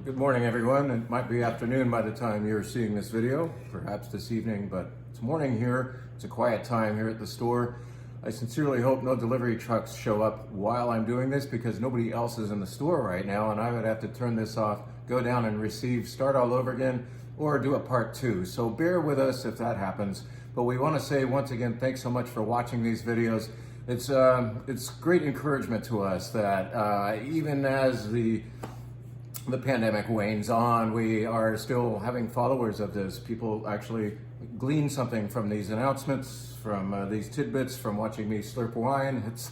Good morning, everyone. It might be afternoon by the time you're seeing this video, perhaps this evening, but it's morning here. It's a quiet time here at the store. I sincerely hope no delivery trucks show up while I'm doing this because nobody else is in the store right now and I would have to turn this off, go down and receive, start all over again, or do a part two. So bear with us if that happens. But we want to say once again, thanks so much for watching these videos. It's great encouragement to us that even as the pandemic wanes on, we are still having followers of this. People actually glean something from these announcements, from these tidbits, from watching me slurp wine. It's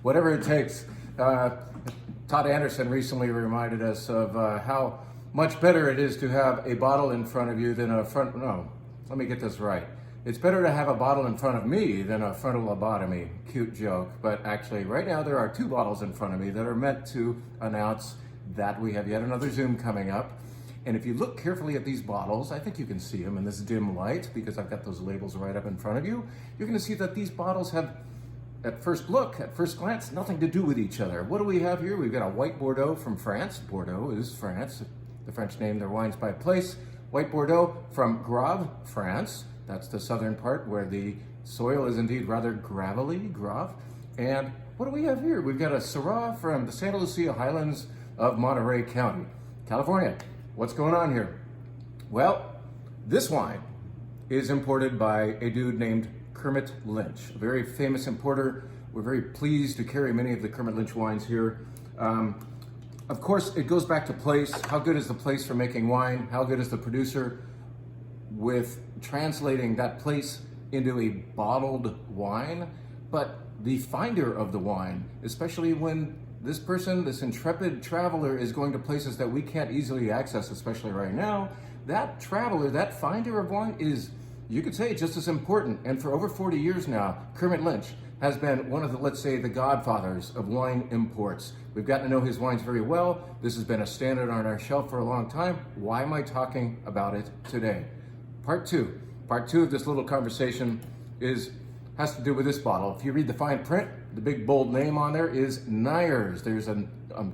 whatever it takes. Todd Anderson recently reminded us of how much better it is to have a bottle in front of you than let me get this right. It's better to have a bottle in front of me than a frontal lobotomy. Cute joke, but actually right now there are two bottles in front of me that are meant to announce that we have yet another Zoom coming up. And if you look carefully at these bottles, I think you can see them in this dim light because I've got those labels right up in front of you. You're gonna see that these bottles have, at first look, at first glance, nothing to do with each other. What do we have here? We've got a white Bordeaux from France. Bordeaux is France. The French name their wines by place. White Bordeaux from Grave, France. That's the southern part where the soil is indeed rather gravelly, Grave. And what do we have here? We've got a Syrah from the Santa Lucia Highlands of Monterey County, California. What's going on here? Well, this wine is imported by a dude named Kermit Lynch, a very famous importer. We're very pleased to carry many of the Kermit Lynch wines here. Of course, it goes back to place. How good is the place for making wine? How good is the producer with translating that place into a bottled wine? But the finder of the wine, especially when this person, this intrepid traveler, is going to places that we can't easily access, especially right now, that traveler, that finder of wine is, you could say, just as important. And for over 40 years now, Kermit Lynch has been one of the, let's say, the godfathers of wine imports. We've gotten to know his wines very well. This has been a standard on our shelf for a long time. Why am I talking about it today? Part two of this little conversation has to do with this bottle. If you read the fine print, the big bold name on there is Neyers. There's a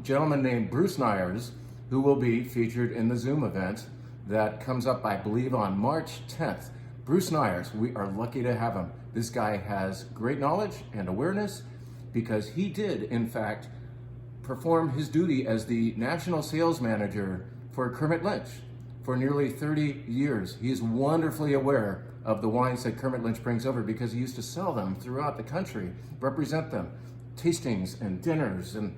gentleman named Bruce Neyers who will be featured in the Zoom event that comes up, I believe, on March 10th. Bruce Neyers, we are lucky to have him. This guy has great knowledge and awareness because he did, in fact, perform his duty as the national sales manager for Kermit Lynch for nearly 30 years. He is wonderfully aware of the wines that Kermit Lynch brings over because he used to sell them throughout the country, represent them, tastings and dinners. And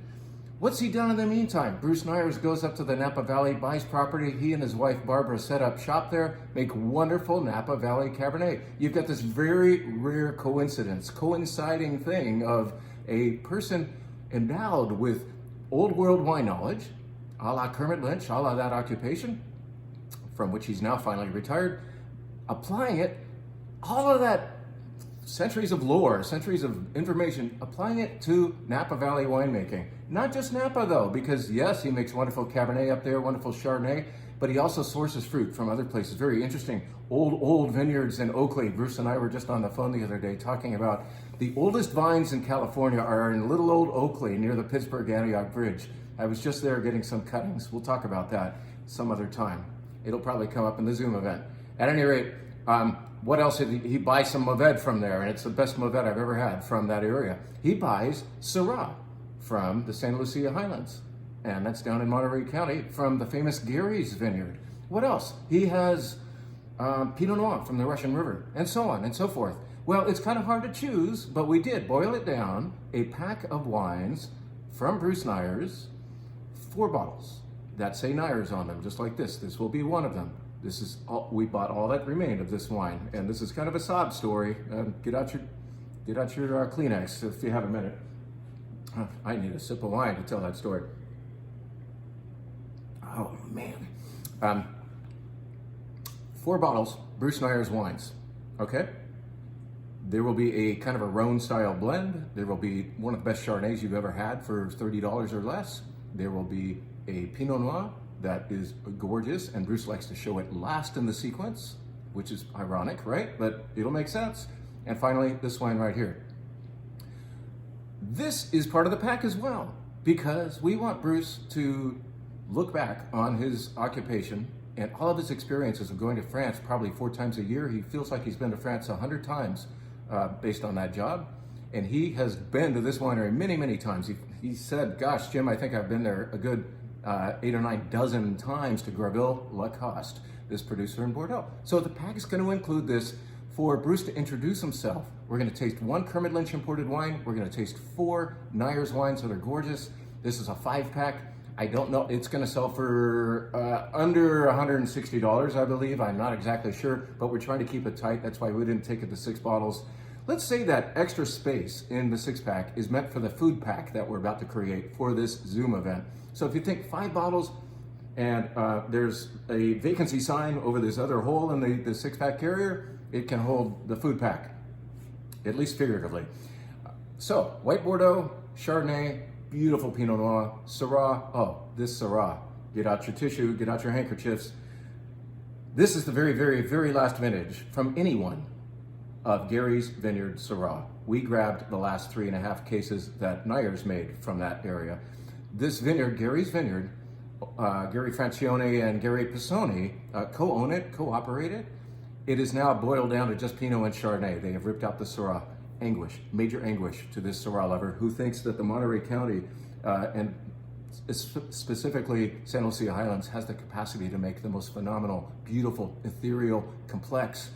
what's he done in the meantime? Bruce Neyers goes up to the Napa Valley, buys property. He and his wife Barbara set up shop there, make wonderful Napa Valley Cabernet. You've got this very rare coinciding thing of a person endowed with old world wine knowledge, a la Kermit Lynch, a la that occupation, from which he's now finally retired, applying it, all of that centuries of lore, centuries of information, applying it to Napa Valley winemaking. Not just Napa though, because yes, he makes wonderful Cabernet up there, wonderful Chardonnay, but he also sources fruit from other places. Very interesting, old vineyards in Oakley. Bruce and I were just on the phone the other day talking about the oldest vines in California are in little old Oakley near the Pittsburgh Antioch Bridge. I was just there getting some cuttings. We'll talk about that some other time. It'll probably come up in the Zoom event. At any rate, what else did he buys some Mourvèdre from there, and it's the best Mourvèdre I've ever had from that area. He buys Syrah from the Santa Lucia Highlands, and that's down in Monterey County from the famous Gary's vineyard. What else? He has Pinot Noir from the Russian River, and so on and so forth. Well, it's kind of hard to choose, but we did boil it down, a pack of wines from Bruce Neyers, 4 bottles that say Neyers on them, just like this. This will be one of them. This is all, we bought all that remained of this wine, and this is kind of a sob story. Get out your Kleenex if you have a minute. I need a sip of wine to tell that story. Oh man, 4 bottles, Bruce Neyers wines. Okay, there will be a kind of a Rhone style blend. There will be one of the best Chardonnays you've ever had for $30 or less. There will be a Pinot Noir that is gorgeous, and Bruce likes to show it last in the sequence, which is ironic, right? But it'll make sense. And finally, this wine right here. This is part of the pack as well, because we want Bruce to look back on his occupation and all of his experiences of going to France probably 4 times a year. He feels like he's been to France 100 times based on that job. And he has been to this winery many, many times. He said, gosh, Jim, I think I've been there a good 8 or 9 dozen times to Graville Lacoste, this producer in Bordeaux. So the pack is going to include this for Bruce to introduce himself. We're going to taste 1 Kermit Lynch imported wine. We're going to taste 4 Neyers wines that are gorgeous. This is a 5-pack. I don't know, it's going to sell for under $160, I believe. I'm not exactly sure, but we're trying to keep it tight. That's why we didn't take it to 6 bottles. Let's say that extra space in the 6-pack is meant for the food pack that we're about to create for this Zoom event. So if you think 5 bottles and there's a vacancy sign over this other hole in the 6-pack carrier, it can hold the food pack, at least figuratively. So, white Bordeaux, Chardonnay, beautiful Pinot Noir, Syrah. Oh, this Syrah. Get out your tissue, get out your handkerchiefs. This is the very, very, very last vintage from anyone of Gary's Vineyard Syrah. We grabbed the last 3.5 cases that Neyers made from that area. This vineyard, Gary's Vineyard, Gary Francione and Gary Pisoni co-own it, co-operate it. It is now boiled down to just Pinot and Chardonnay. They have ripped out the Syrah. Anguish, major anguish to this Syrah lover who thinks that the Monterey County and specifically San Lucia Highlands has the capacity to make the most phenomenal, beautiful, ethereal, complex,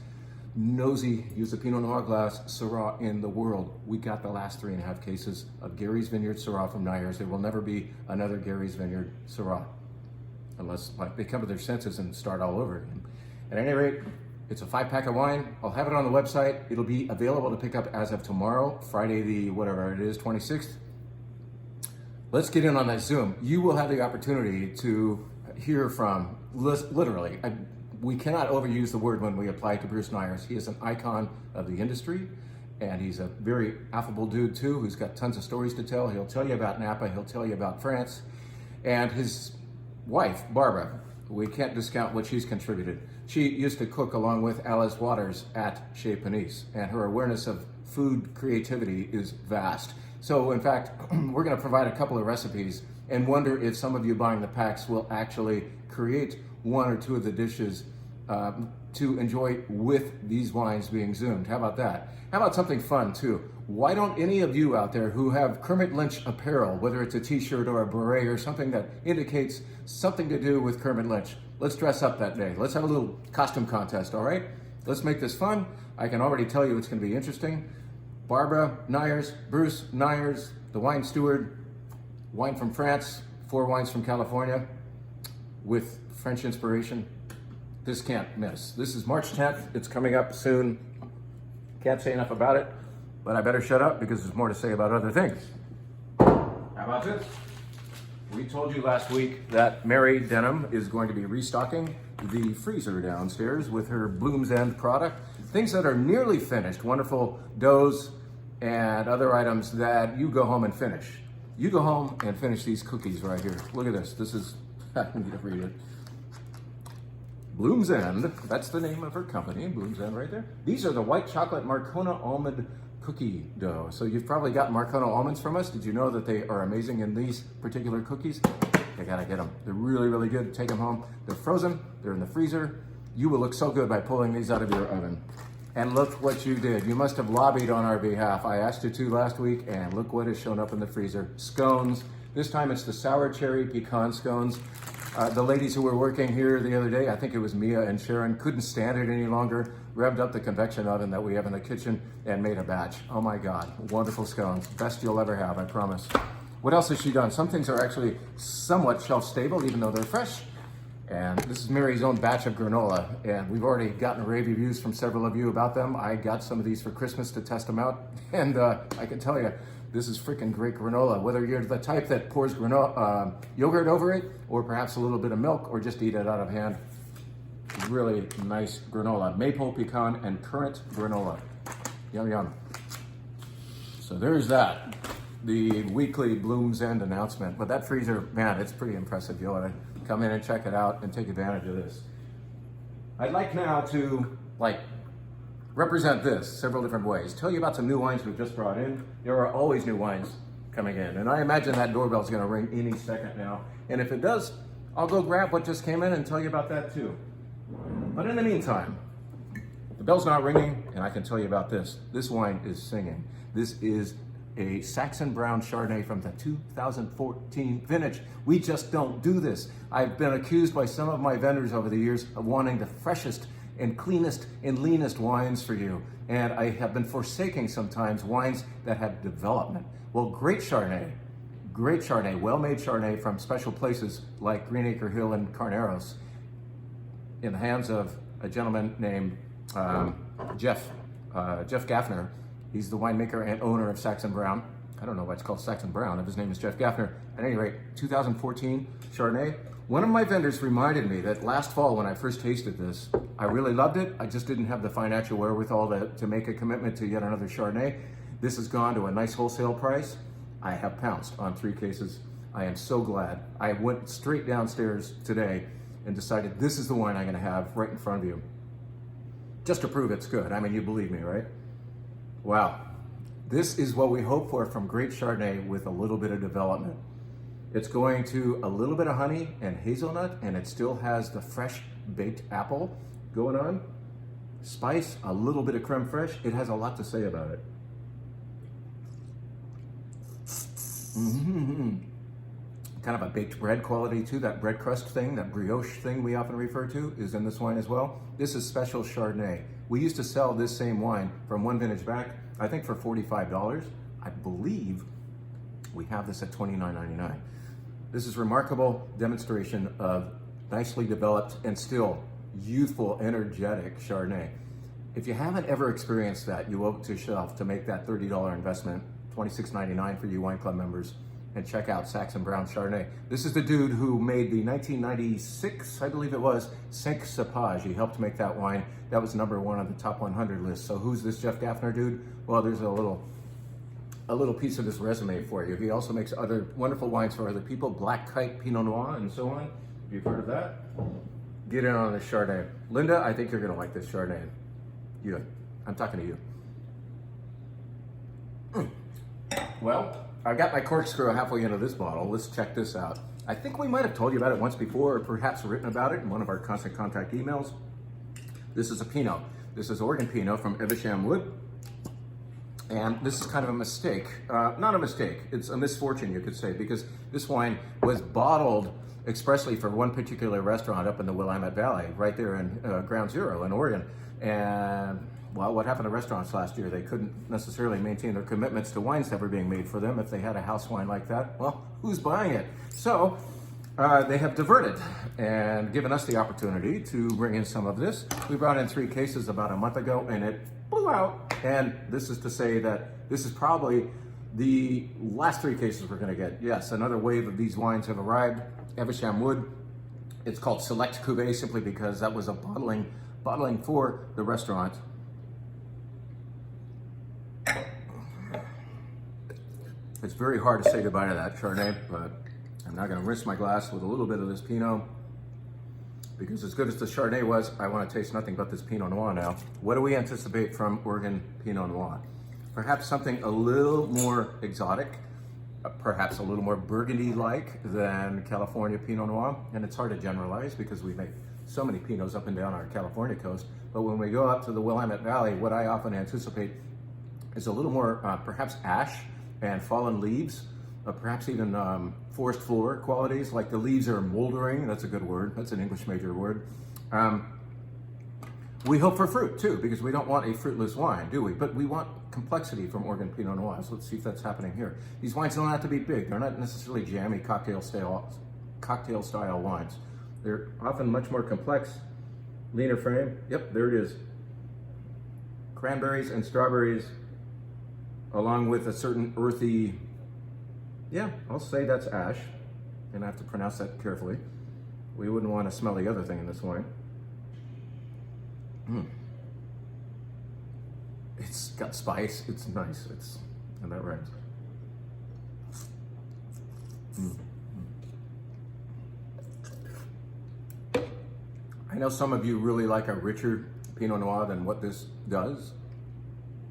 nosy, use the Pinot Noir glass Syrah in the world. We got the last 3.5 cases of Gary's Vineyard Syrah from Neyers. There will never be another Gary's Vineyard Syrah unless they come to their senses and start all over again. At any rate, it's a 5-pack of wine. I'll have it on the website. It'll be available to pick up as of tomorrow, Friday the whatever it is, 26th. Let's get in on that Zoom. You will have the opportunity to hear from, literally, we cannot overuse the word when we apply to Bruce Neyers. He is an icon of the industry, and he's a very affable dude too, who's got tons of stories to tell. He'll tell you about Napa, he'll tell you about France, and his wife, Barbara. We can't discount what she's contributed. She used to cook along with Alice Waters at Chez Panisse, and her awareness of food creativity is vast. So in fact, we're gonna provide a couple of recipes and wonder if some of you buying the packs will actually create 1 or 2 of the dishes to enjoy with these wines being zoomed. How about that? How about something fun too? Why don't any of you out there who have Kermit Lynch apparel, whether it's a t-shirt or a beret or something that indicates something to do with Kermit Lynch, let's dress up that day. Let's have a little costume contest, all right? Let's make this fun. I can already tell you it's gonna be interesting. Barbara Neyers, Bruce Neyers, the wine steward, wine from France, 4 wines from California with French inspiration. This can't miss. This is March 10th. It's coming up soon. Can't say enough about it, but I better shut up because there's more to say about other things. How about this? We told you last week that Mary Denham is going to be restocking the freezer downstairs with her Bloom's End product. Things that are nearly finished, wonderful doughs and other items that you go home and finish. You go home and finish these cookies right here. Look at this. This is, I need to read it. Bloom's End, that's the name of her company, Bloom's End right there. These are the white chocolate Marcona almond cookie dough. So you've probably gotten Marcona almonds from us. Did you know that they are amazing in these particular cookies? You gotta get them. They're really, really good. Take them home. They're frozen, they're in the freezer. You will look so good by pulling these out of your oven. And look what you did. You must have lobbied on our behalf. I asked you to last week, and look what has shown up in the freezer. Scones. This time it's the sour cherry pecan scones. The ladies who were working here the other day, I think it was Mia and Sharon, couldn't stand it any longer, revved up the convection oven that we have in the kitchen and made a batch. Oh my God, wonderful scones. Best you'll ever have, I promise. What else has she done? Some things are actually somewhat shelf stable, even though they're fresh. And this is Mary's own batch of granola, and we've already gotten rave reviews from several of you about them. I got some of these for Christmas to test them out, and I can tell you, this is freaking great granola. Whether you're the type that pours yogurt over it, or perhaps a little bit of milk, or just eat it out of hand, really nice granola. Maple, pecan, and currant granola. Yum, yum. So there's that, the weekly Bloom's End announcement. But that freezer, man, it's pretty impressive. You ought to come in and check it out and take advantage of this. I'd like now to represent this several different ways. Tell you about some new wines we've just brought in. There are always new wines coming in, and I imagine that doorbell's gonna ring any second now. And if it does, I'll go grab what just came in and tell you about that too. But in the meantime, the bell's not ringing, and I can tell you about this. This wine is singing. This is a Saxon Brown Chardonnay from the 2014 vintage. We just don't do this. I've been accused by some of my vendors over the years of wanting the freshest and cleanest and leanest wines for you. And I have been forsaking sometimes wines that have development. Well, great Chardonnay, well-made Chardonnay from special places like Greenacre Hill and Carneros in the hands of a gentleman named Jeff Gaffner. He's the winemaker and owner of Saxon Brown. I don't know why it's called Saxon Brown if his name is Jeff Gaffner. At any rate, 2014 Chardonnay. One of my vendors reminded me that last fall when I first tasted this, I really loved it. I just didn't have the financial wherewithal to make a commitment to yet another Chardonnay. This has gone to a nice wholesale price. I have pounced on 3 cases. I am so glad. I went straight downstairs today and decided this is the wine I'm gonna have right in front of you. Just to prove it's good. I mean, you believe me, right? Wow. This is what we hope for from great Chardonnay with a little bit of development. It's going to a little bit of honey and hazelnut, and it still has the fresh baked apple going on. Spice, a little bit of creme fraiche. It has a lot to say about it. Kind of a baked bread quality too. That bread crust thing, that brioche thing we often refer to is in this wine as well. This is special Chardonnay. We used to sell this same wine from one vintage back, I think for $45. I believe we have this at $29.99. This is remarkable demonstration of nicely developed and still youthful, energetic Chardonnay. If you haven't ever experienced that, you owe it to yourself to make that $30 investment, $26.99 for you wine club members, and check out Saxon Brown Chardonnay. This is the dude who made the 1996, I believe it was, Cinq Cépages. He helped make that wine. That was #1 on the top 100 list. So who's this Jeff Gaffner dude? Well, there's a little piece of his resume for you. He also makes other wonderful wines for other people, Black Kite, Pinot Noir, and so on. If you've heard of that, get in on this Chardonnay. Linda, I think you're gonna like this Chardonnay. You, I'm talking to you. Well, I got my corkscrew halfway into this bottle. Let's check this out. I think we might have told you about it once before, or perhaps written about it in one of our constant contact emails. This is a Pinot. This is Oregon Pinot from Evesham Wood. And this is kind of a mistake. Not a mistake, it's a misfortune, you could say, because this wine was bottled expressly for one particular restaurant up in the Willamette Valley, right there in Ground Zero in Oregon. And well, what happened to restaurants last year? They couldn't necessarily maintain their commitments to wines that were being made for them if they had a house wine like that. Well, who's buying it? So they have diverted and given us the opportunity to bring in some of this. We brought in 3 cases about a month ago and it blew out. And this is to say that this is probably the last 3 cases we're gonna get. Yes, another wave of these wines have arrived. Evesham Wood. It's called Select Cuvée simply because that was a bottling for the restaurant. It's very hard to say goodbye to that Chardonnay, but I'm not gonna rinse my glass with a little bit of this Pinot because as good as the Chardonnay was, I wanna taste nothing but this Pinot Noir now. What do we anticipate from Oregon Pinot Noir? Perhaps something a little more exotic, perhaps a little more Burgundy-like than California Pinot Noir, and it's hard to generalize because we make so many Pinots up and down our California coast, but when we go up to the Willamette Valley, what I often anticipate is a little more perhaps ash and fallen leaves, perhaps even forest floor qualities, like the leaves are moldering. That's a good word. That's an English major word. We hope for fruit too, because we don't want a fruitless wine, do we? But we want complexity from Oregon Pinot Noir. So let's see if that's happening here. These wines don't have to be big. They're not necessarily jammy cocktail style wines. They're often much more complex, leaner frame. Yep, there it is. Cranberries and strawberries, along with a certain earthy, yeah, I'll say that's ash, and I have to pronounce that carefully. We wouldn't want to smell the other thing in this wine. It's got spice, it's nice, and that rhymes. I know some of you really like a richer Pinot Noir than what this does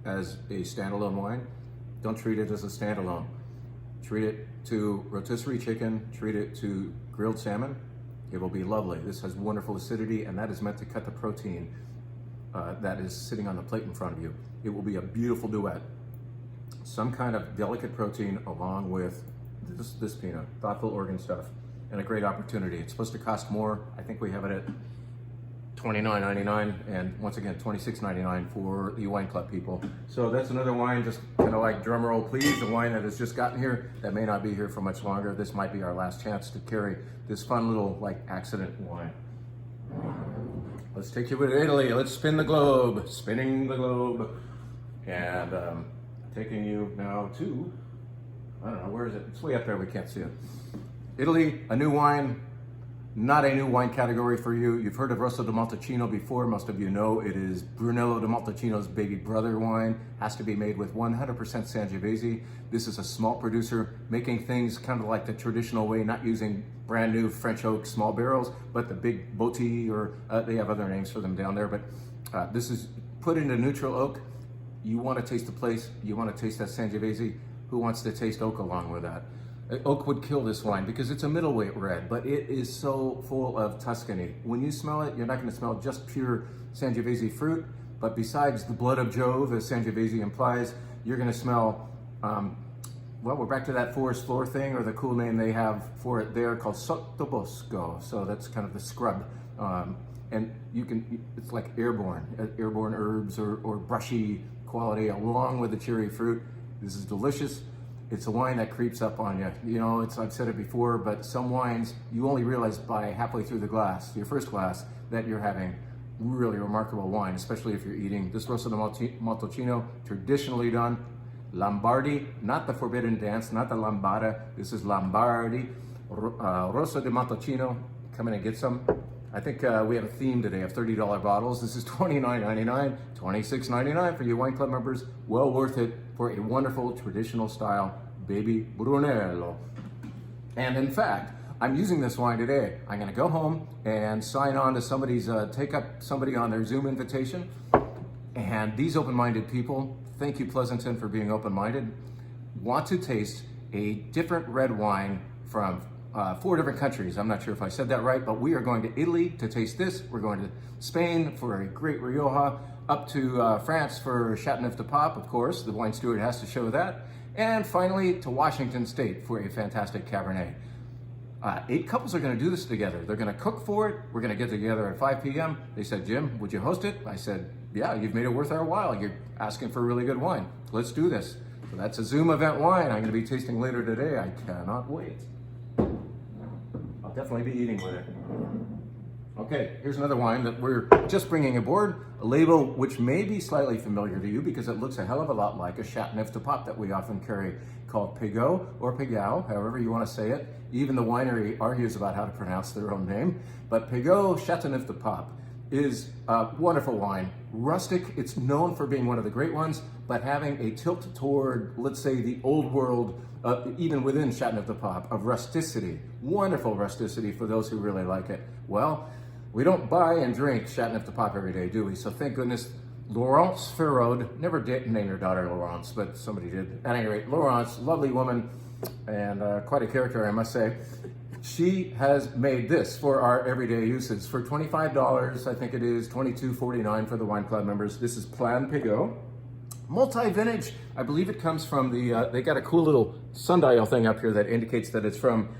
as a standalone wine. Don't treat it as a standalone. Treat it to rotisserie chicken, treat it to grilled salmon, It will be lovely. This has wonderful acidity, and that is meant to cut the protein that is sitting on the plate in front of you. It will be a beautiful duet. Some kind of delicate protein along with this pinot, thoughtful organ stuff, and a great opportunity. It's supposed to cost more. I think we have it at $29.99, and once again, $26.99 for the wine club people. So that's another wine, just kind of like drum roll please, the wine that has just gotten here, that may not be here for much longer. This might be our last chance to carry this fun little like accident wine. Let's take you to Italy. Let's spin the globe, spinning the globe. And taking you now to, I don't know, where is it? It's way up there, we can't see it. Italy, a new wine. Not a new wine category for you. You've heard of Rosso di Montalcino before. Most of you know it is Brunello di Montalcino's baby brother wine. Has to be made with 100% Sangiovese. This is a small producer making things kind of like the traditional way, not using brand new French oak small barrels, but the big Botti, or they have other names for them down there. But this is put into neutral oak. You want to taste the place. You want to taste that Sangiovese. Who wants to taste oak along with that? Oak would kill this wine because it's a middleweight red, but it is so full of Tuscany. When you smell it, you're not going to smell just pure Sangiovese fruit, but besides the blood of Jove, as Sangiovese implies, you're going to smell, well, we're back to that forest floor thing, or the cool name they have for it there called sottobosco. So that's kind of the scrub. And you can, it's like airborne herbs or brushy quality along with the cherry fruit. This is delicious. It's a wine that creeps up on you. You know, I've said it before, but some wines, you only realize by halfway through the glass, your first glass, that you're having really remarkable wine, especially if you're eating this Rosso di Montalcino, traditionally done. Lombardy, not the forbidden dance, not the lambada. This is Lombardy. Rosso di Montalcino, come in and get some. I think we have a theme today of $30 bottles. This is $29.99, $26.99 for you wine club members. Well worth it for a wonderful traditional style baby Brunello. And in fact, I'm using this wine today. I'm gonna go home and sign on to somebody's, take up somebody on their Zoom invitation. And these open-minded people, thank you Pleasanton for being open-minded, want to taste a different red wine from 4 different countries. I'm not sure if I said that right, but we are going to Italy to taste this. We're going to Spain for a great Rioja, up to France for Chateauneuf du Pape, of course. The wine steward has to show that. And finally to Washington State for a fantastic Cabernet. 8 couples are going to do this together. They're going to cook for it. We're going to get together at 5 p.m. They said, Jim, would you host it? I said, yeah, you've made it worth our while. You're asking for really good wine. Let's do this. So that's a Zoom event wine I'm going to be tasting later today. I cannot wait. I'll definitely be eating with it. Okay, here's another wine that we're just bringing aboard, a label which may be slightly familiar to you because it looks a hell of a lot like a Chateauneuf du Pape that we often carry, called Pago or Pagao, however you want to say it. Even the winery argues about how to pronounce their own name. But Pago Chateauneuf du Pape is a wonderful wine. Rustic, it's known for being one of the great ones, but having a tilt toward, let's say, the old world, even within Chateauneuf du Pape, of rusticity. Wonderful rusticity for those who really like it. Well, we don't buy and drink Chateauneuf du Pape every day, do we? So thank goodness Laurence Ferraud, never did name her daughter Laurence, but somebody did. At any rate, Laurence, lovely woman, and quite a character, I must say. She has made this for our everyday uses for $25, I think it is, $22.49 for the wine club members. This is Plan Pago. Multi-vintage, I believe it comes from the, they got a cool little sundial thing up here that indicates that it's from,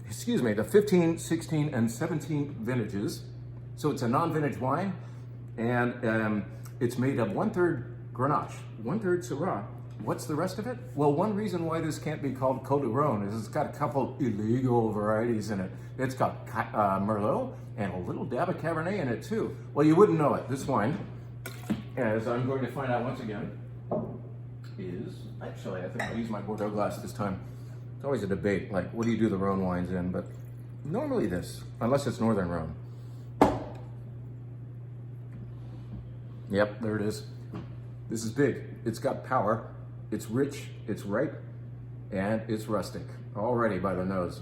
the 15, 16, and 17 vintages. So it's a non-vintage wine, and it's made of 1/3 Grenache, 1/3 Syrah. What's the rest of it? Well, one reason why this can't be called Côte du Rhône is it's got a couple illegal varieties in it. It's got Merlot and a little dab of Cabernet in it too. Well, you wouldn't know it. This wine, as I'm going to find out once again, is, actually, I think I'll use my Bordeaux glass this time. It's always a debate, like, what do you do the Rhone wines in? But normally this, unless it's Northern Rhone. Yep, there it is. This is big. It's got power. It's rich, it's ripe, and it's rustic. Already by the nose.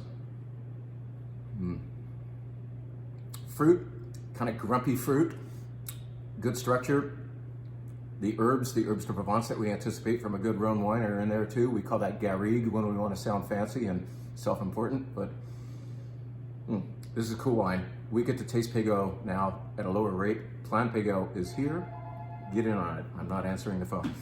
Fruit, kind of grumpy fruit. Good structure. The herbs de Provence that we anticipate from a good Rhone wine are in there too. We call that garrigue when we want to sound fancy and self-important, but This is a cool wine. We get to taste pago now at a lower rate. Plan Pago is here. Get in on it. I'm not answering the phone.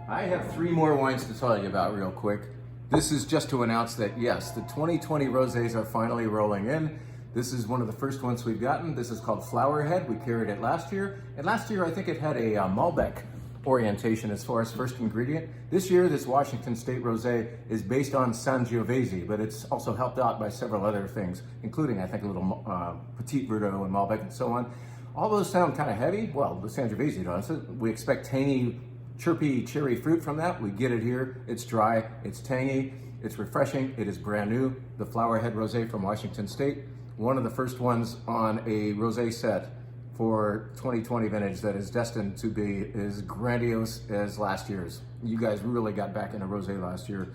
I have 3 more wines to tell you about real quick. This is just to announce that yes, the 2020 rosés are finally rolling in. This is one of the first ones we've gotten. This is called Flowerhead. We carried it last year. And last year, I think it had a Malbec orientation as far as first ingredient. This year, this Washington State rosé is based on Sangiovese, but it's also helped out by several other things, including, I think, a little Petit Verdot and Malbec and so on. All those sound kind of heavy. Well, the Sangiovese does. We expect tangy, chirpy cherry fruit from that. We get it here. It's dry, it's tangy, it's refreshing, it is brand new. The Flowerhead Rosé from Washington State. One of the first ones on a rosé set for 2020 vintage that is destined to be as grandiose as last year's. You guys really got back into rosé last year.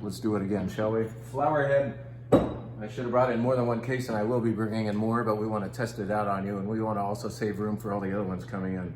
Let's do it again, shall we? Flowerhead. I should have brought in more than one case, and I will be bringing in more, but we want to test it out on you, and we want to also save room for all the other ones coming in.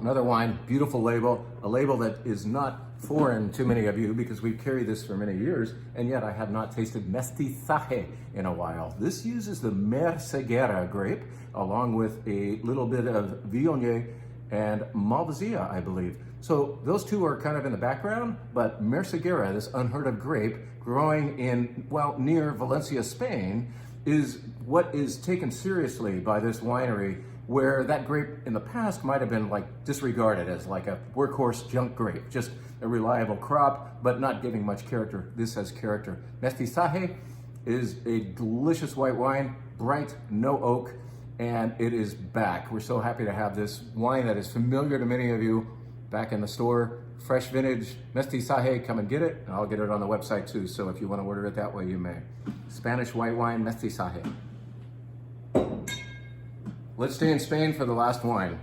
Another wine, beautiful label, a label that is not foreign to many of you because we've carried this for many years, and yet I have not tasted Mestiz in a while. This uses the Mestiz grape along with a little bit of Viognier and Malvasia, I believe. So those two are kind of in the background, but Mestiz, this unheard of grape growing in, well, near Valencia, Spain, is what is taken seriously by this winery, where that grape in the past might have been like disregarded as like a workhorse junk grape, just a reliable crop, but not giving much character. This has character. Mestiz is a delicious white wine, bright, no oak, and it is back. We're so happy to have this wine that is familiar to many of you back in the store. Fresh vintage, Mestiz, come and get it, and I'll get it on the website too, so if you want to order it that way, you may. Spanish white wine, Mestiz. Let's stay in Spain for the last wine.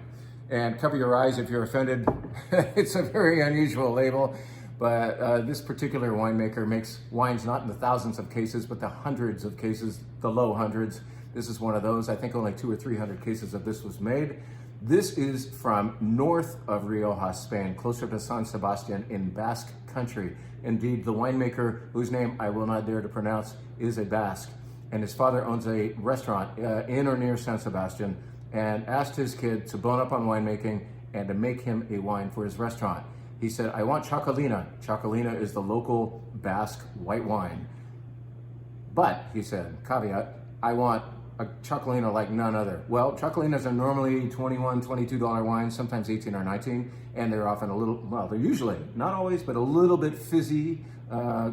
And cover your eyes if you're offended. It's a very unusual label, but this particular winemaker makes wines not in the thousands of cases, but the hundreds of cases, the low hundreds. This is one of those. I think only 200 or 300 cases of this was made. This is from north of Rioja, Spain, closer to San Sebastian in Basque country. Indeed, the winemaker, whose name I will not dare to pronounce, is a Basque. And his father owns a restaurant in or near San Sebastian, and asked his kid to bone up on winemaking and to make him a wine for his restaurant. He said, I want Chocolina. Chocolina is the local Basque white wine. But, he said, caveat, I want a Chocolina like none other. Well, Chocolinas are normally $21, $22 wines, sometimes 18 or 19, and they're often a little, well, they're usually, not always, but a little bit fizzy,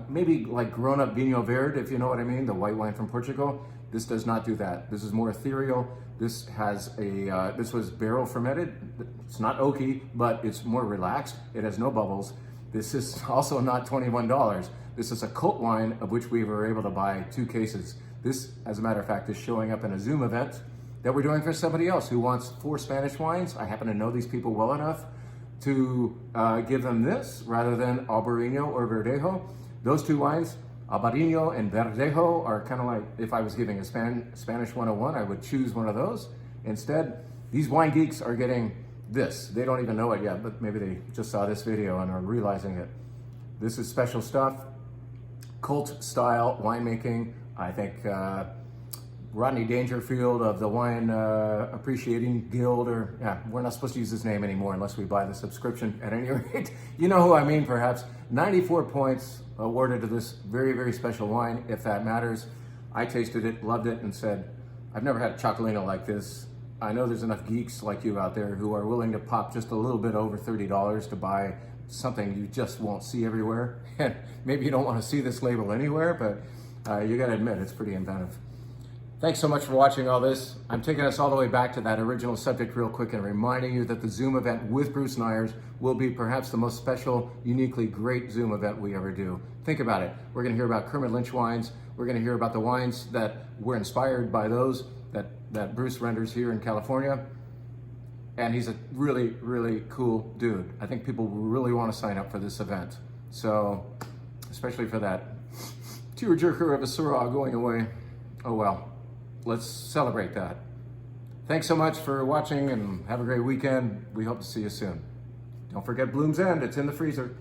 maybe like grown-up Vinho Verde, if you know what I mean, the white wine from Portugal. This does not do that. This is more ethereal. This has a, this was barrel fermented. It's not oaky, but it's more relaxed. It has no bubbles. This is also not $21. This is a cult wine of which we were able to buy 2 cases. This, as a matter of fact, is showing up in a Zoom event that we're doing for somebody else who wants 4 Spanish wines. I happen to know these people well enough to give them this rather than Albarino or Verdejo. Those 2 wines, Albarino and Verdejo, are kind of like, if I was giving a Spanish 101, I would choose one of those. Instead, these wine geeks are getting this. They don't even know it yet, but maybe they just saw this video and are realizing it. This is special stuff, cult style winemaking. I think Rodney Dangerfield of the Wine Appreciating Guild, or yeah, we're not supposed to use his name anymore unless we buy the subscription at any rate. You know who I mean, perhaps. 94 points awarded to this very, very special wine, if that matters. I tasted it, loved it, and said, I've never had a Chocolina like this. I know there's enough geeks like you out there who are willing to pop just a little bit over $30 to buy something you just won't see everywhere. And maybe you don't want to see this label anywhere, but you gotta admit, it's pretty inventive. Thanks so much for watching all this. I'm taking us all the way back to that original subject real quick and reminding you that the Zoom event with Bruce Neyers will be perhaps the most special, uniquely great Zoom event we ever do. Think about it. We're gonna hear about Kermit Lynch wines. We're gonna hear about the wines that were inspired by those that Bruce renders here in California. And he's a really, really cool dude. I think people really wanna sign up for this event. So, especially for that tearjerker of a Syrah going away. Oh well. Let's celebrate that. Thanks so much for watching and have a great weekend. We hope to see you soon. Don't forget Bloom's End, it's in the freezer.